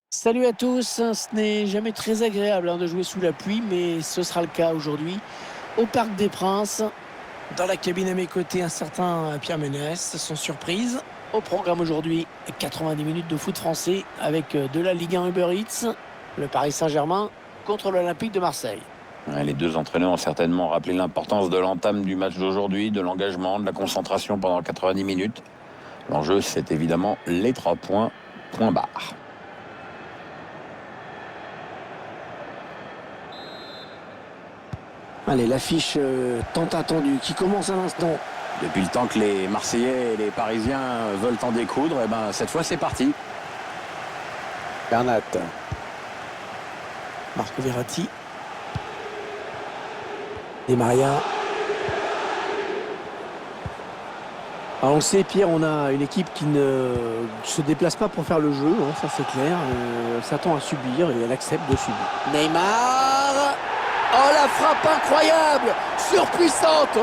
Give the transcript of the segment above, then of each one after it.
Salut à tous, ce n'est jamais très agréable de jouer sous la pluie, mais ce sera le cas aujourd'hui au Parc des Princes. Dans la cabine à mes côtés, un certain Pierre Ménès, sans surprise. Au programme aujourd'hui, 90 minutes de foot français avec de la Ligue 1 Uber Eats, le Paris Saint-Germain contre l'Olympique de Marseille. Ouais, les deux entraîneurs ont certainement rappelé l'importance de l'entame du match d'aujourd'hui, de l'engagement, de la concentration pendant 90 minutes. L'enjeu, c'est évidemment les 3 points, point barre. Allez, l'affiche tant attendue qui commence à l'instant. Depuis le temps que les Marseillais et les Parisiens veulent en découdre, et ben cette fois c'est parti. Bernat. Marco Verratti. Di Maria. Alors on le sait, Pierre, on a une équipe qui ne se déplace pas pour faire le jeu, ça c'est clair. Elle s'attend à subir et elle accepte de subir. Neymar. Oh, la frappe incroyable, surpuissante.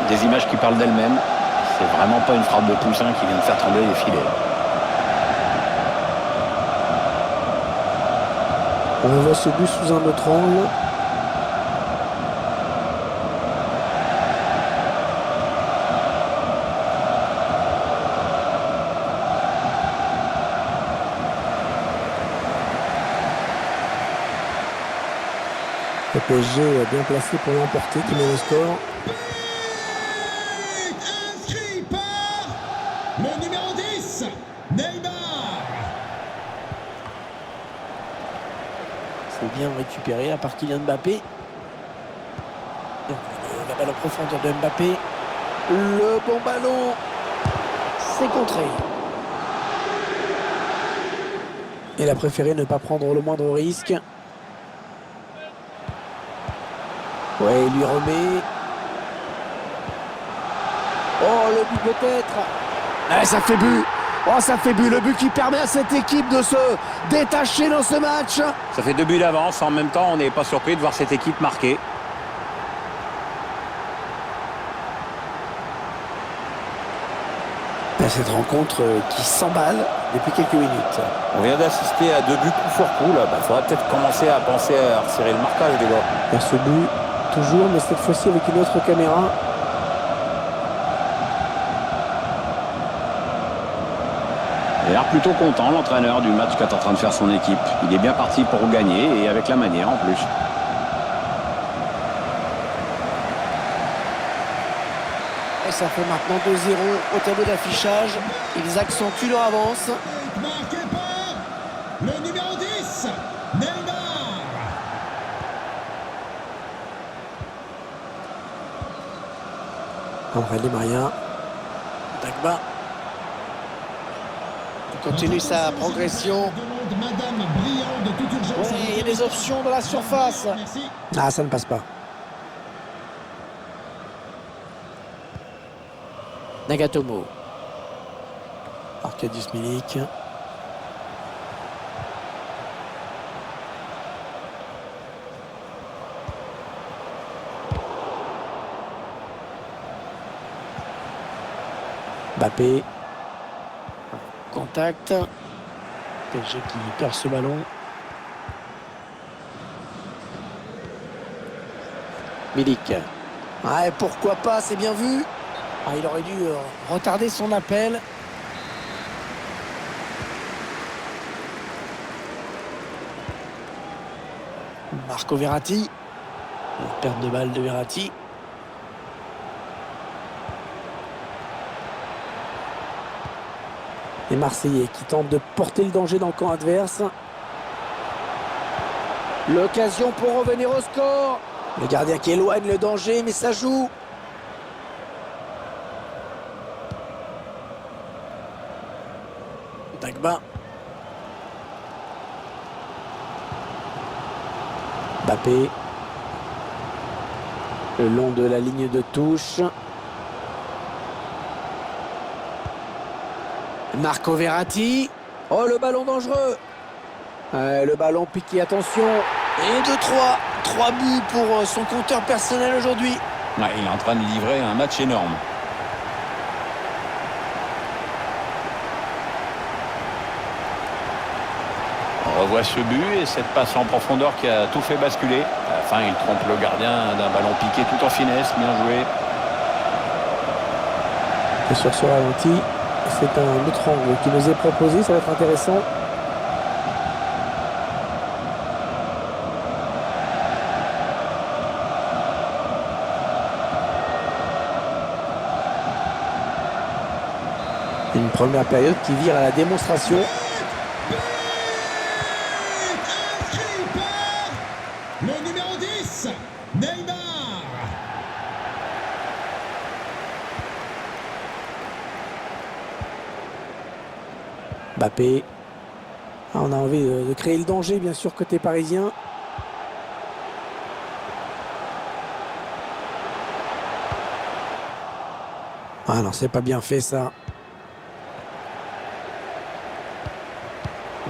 Des images qui parlent d'elles-mêmes. C'est vraiment pas une frappe de poussin qui vient de faire tomber les filets. On voit ce but sous un autre angle. Le PSG est bien placé pour l'emporter, qui met le score. Inscrit par le numéro 10, Neymar. C'est bien récupéré par Kylian Mbappé. La balle en profondeur de Mbappé. Le bon ballon. C'est contré. Il a préféré ne pas prendre le moindre risque. Ouais, il lui remet. Oh, le but peut-être. Ah, ça fait but. Oh, ça fait but. Le but qui permet à cette équipe de se détacher dans ce match. Ça fait 2 buts d'avance. En même temps, on n'est pas surpris de voir cette équipe marquer. Cette rencontre qui s'emballe depuis quelques minutes. On vient d'assister à 2 buts coup pour coup. Il faudrait peut-être commencer à penser à resserrer le marquage, les gars. Il y a ce but, toujours, mais cette fois-ci avec une autre caméra. Il a l'air plutôt content, l'entraîneur, du match qu'est en train de faire son équipe. Il est bien parti pour gagner et avec la manière en plus. Et ça fait maintenant 2-0 au tableau d'affichage. Ils accentuent leur avance. Marqué par le numéro 10, Neymar. André Di Maria. Dagba. Il continue sa progression. Demande Madame Briand de toute urgence. Ouais, il y a des options dans la surface. Merci. Ah, ça ne passe pas. Nagatomo. Arkadiusz Milik. Mbappé. Contact. PSG qui perd ce ballon. Milik. Ouais, pourquoi pas, c'est bien vu. Ah, il aurait dû retarder son appel. Marco Verratti. Perte de balle de Verratti. Les Marseillais qui tentent de porter le danger dans le camp adverse. L'occasion pour revenir au score. Le gardien qui éloigne le danger, mais ça joue. Dagba. Mbappé. Le long de la ligne de touche. Marco Verratti. Oh, le ballon dangereux. Le ballon piqué, attention. Et 2-3. 3 buts pour son compteur personnel aujourd'hui. Ouais, il est en train de livrer un match énorme. On revoit ce but et cette passe en profondeur qui a tout fait basculer. À la fin, il trompe le gardien d'un ballon piqué tout en finesse. Bien joué. Et sur ce ralenti, c'est un autre angle qui nous est proposé. Ça va être intéressant. Une première période qui vire à la démonstration. Inscrit par le numéro 10, Neymar. Mbappé. On a envie de créer le danger, bien sûr, côté parisien. Ah non, c'est pas bien fait ça.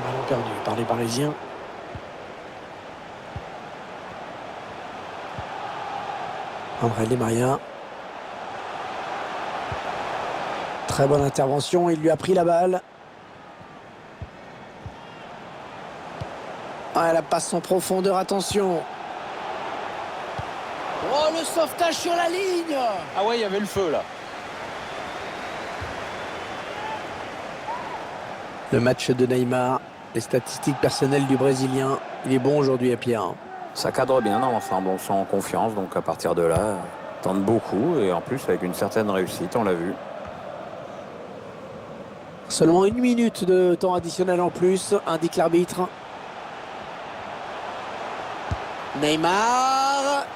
Ballon perdu par les Parisiens. André Di Maria. Très bonne intervention, il lui a pris la balle. Ah, la passe en profondeur, attention. Oh, le sauvetage sur la ligne. Ah ouais, il y avait le feu là. Le match de Neymar, les statistiques personnelles du Brésilien. Il est bon aujourd'hui à Pierre. Ça cadre bien dans l'ensemble, on sent en confiance. Donc à partir de là, tente beaucoup et en plus avec une certaine réussite, on l'a vu. Seulement 1 minute de temps additionnel en plus, indique l'arbitre. Neymar.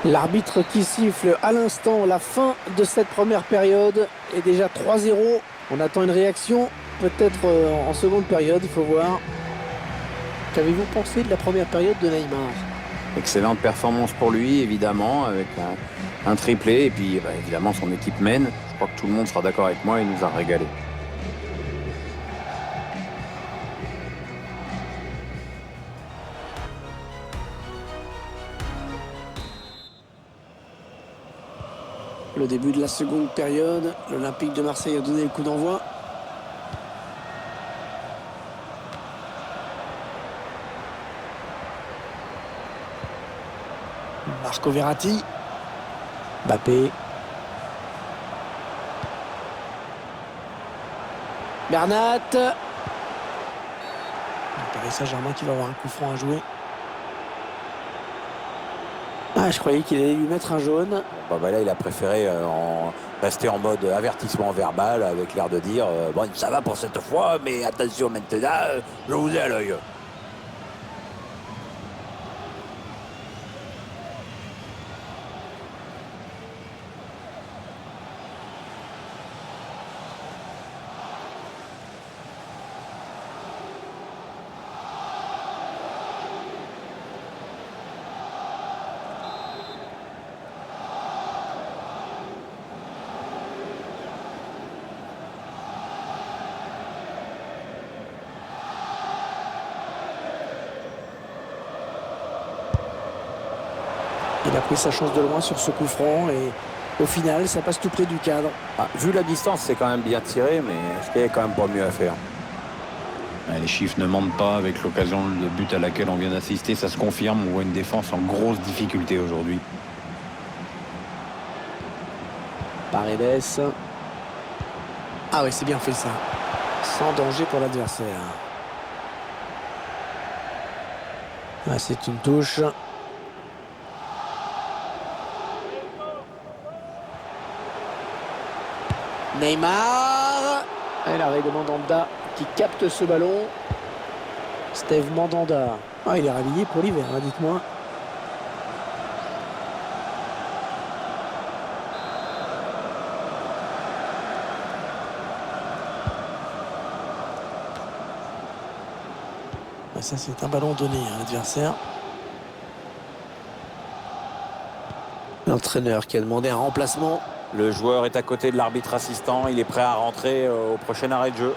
L'arbitre qui siffle à l'instant la fin de cette première période est déjà 3-0. On attend une réaction, peut-être en seconde période, il faut voir. Qu'avez-vous pensé de la première période de Neymar? Excellente performance pour lui, évidemment, avec un triplé. Et puis, évidemment, son équipe mène. Je crois que tout le monde sera d'accord avec moi, il nous a régalé. Le début de la seconde période, l'Olympique de Marseille a donné le coup d'envoi. Marco Verratti. Mbappé. Bernat. Le Paris Saint-Germain qui va avoir un coup franc à jouer. Ah, je croyais qu'il allait lui mettre un jaune. Là, il a préféré rester en mode avertissement verbal avec l'air de dire bon, ça va pour cette fois, mais attention maintenant, je vous ai à l'œil. Il a pris sa chance de loin sur ce coup franc et au final, ça passe tout près du cadre. Vu la distance, c'est quand même bien tiré, mais il n'y a quand même pas mieux à faire. Les chiffres ne mentent pas avec l'occasion de but à laquelle on vient d'assister. Ça se confirme, on voit une défense en grosse difficulté aujourd'hui. Paredes. Ah oui, c'est bien fait ça. Sans danger pour l'adversaire. Ah, c'est une touche. Neymar. Et l'arrêt de Mandanda qui capte ce ballon. Steve Mandanda. Ah, il est rhabillé pour l'hiver, hein, dites-moi. Ça, c'est un ballon donné à l'adversaire. L'entraîneur qui a demandé un remplacement. Le joueur est à côté de l'arbitre assistant. Il est prêt à rentrer au prochain arrêt de jeu.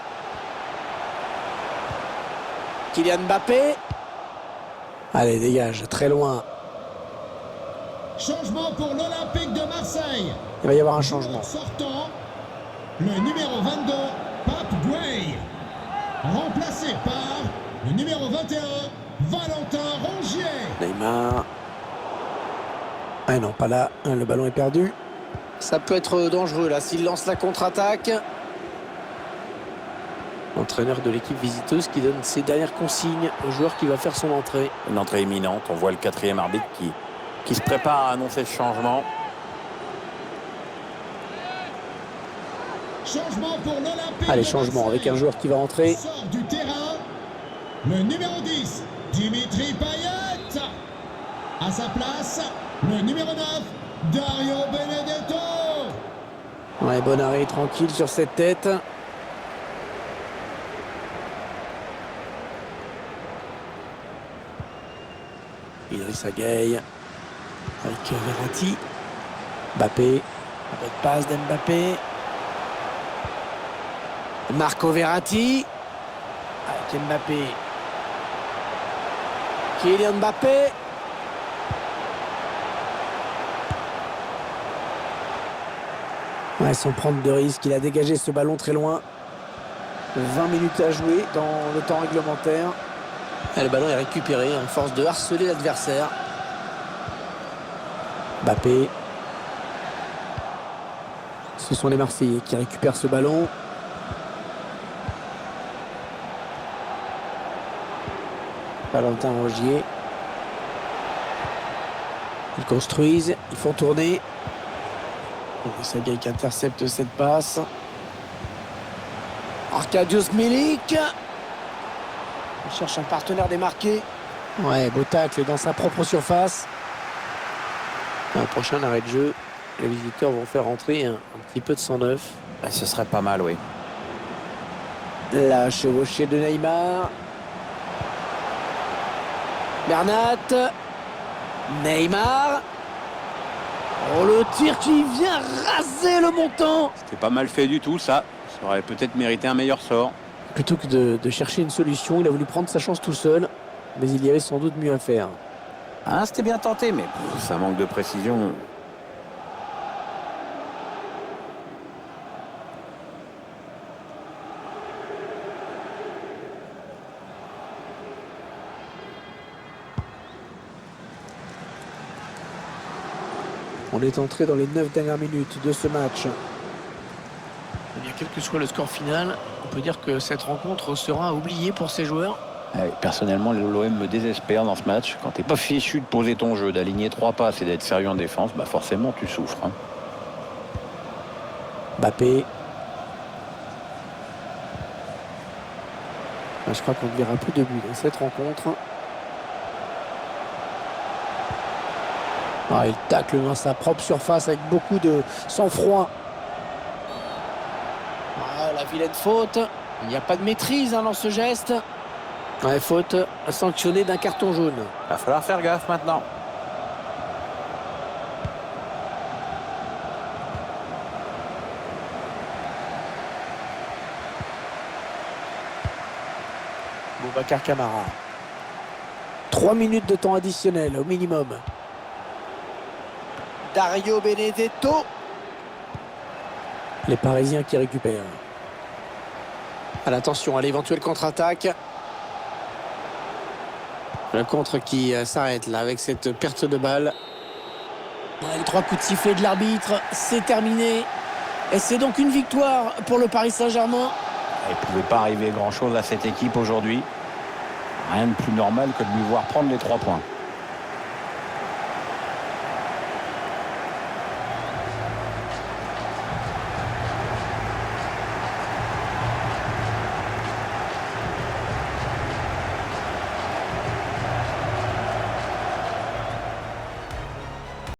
Kylian Mbappé. Allez, dégage, très loin. Changement pour l'Olympique de Marseille. Il va y avoir un changement. Sortant, le numéro 22, Pape Gueye. Remplacé par le numéro 21, Valentin Rongier. Neymar. Ah non, pas là. Le ballon est perdu. Ça peut être dangereux là s'il lance la contre-attaque. Entraîneur de l'équipe visiteuse qui donne ses dernières consignes au joueur qui va faire son entrée. Une entrée imminente. On voit le 4e arbitre qui se prépare à annoncer ce changement. Changement pour l'Olympique. Allez, changement avec un joueur qui va entrer. Sort du terrain. Le numéro 10, Dimitri Payet. À sa place, le numéro 9, Dario Benedetto. Ouais, bon arrêt, tranquille sur cette tête. Idrissa Gueye avec Verratti. Mbappé. La bonne passe d'Mbappé. Marco Verratti. Avec Mbappé. Kylian Mbappé. Ouais, sans prendre de risque, il a dégagé ce ballon très loin. 20 minutes à jouer dans le temps réglementaire. Et le ballon est récupéré en force de harceler l'adversaire. Mbappé. Ce sont les Marseillais qui récupèrent ce ballon. Valentin Rongier. Ils construisent, ils font tourner. C'est bien qui intercepte cette passe. Arkadiusz Milik. Il cherche un partenaire démarqué. Ouais, beau tacle dans sa propre surface. Un prochain arrêt de jeu. Les visiteurs vont faire entrer un petit peu de sang neuf. Ce serait pas mal, oui. La chevauchée de Neymar. Bernat. Neymar. Oh, le tir qui vient raser le montant. C'était pas mal fait du tout, ça. Ça aurait peut-être mérité un meilleur sort. Plutôt que de chercher une solution, il a voulu prendre sa chance tout seul. Mais il y avait sans doute mieux à faire. Ah, c'était bien tenté, mais ça manque de précision. On est entré dans les 9 dernières minutes de ce match. Eh bien, quel que soit le score final, on peut dire que cette rencontre sera oubliée pour ces joueurs. Personnellement, l'OM me désespère dans ce match. Quand t'es pas fichu de poser ton jeu, d'aligner 3 passes et d'être sérieux en défense, bah forcément tu souffres. Hein. Mbappé. Je crois qu'on ne verra plus de buts dans cette rencontre. Ah, il tacle dans sa propre surface avec beaucoup de sang-froid. Ah, la vilaine faute. Il n'y a pas de maîtrise dans ce geste. Ouais, faute sanctionnée d'un carton jaune. Va falloir faire gaffe maintenant. Boubacar Kamara. 3 minutes de temps additionnel au minimum. Dario Benedetto. Les Parisiens qui récupèrent. Attention à l'éventuelle contre-attaque. Le contre qui s'arrête là avec cette perte de balle. Les 3 coups de sifflet de l'arbitre, c'est terminé. Et c'est donc une victoire pour le Paris Saint-Germain. Il ne pouvait pas arriver grand-chose à cette équipe aujourd'hui. Rien de plus normal que de lui voir prendre les 3 points.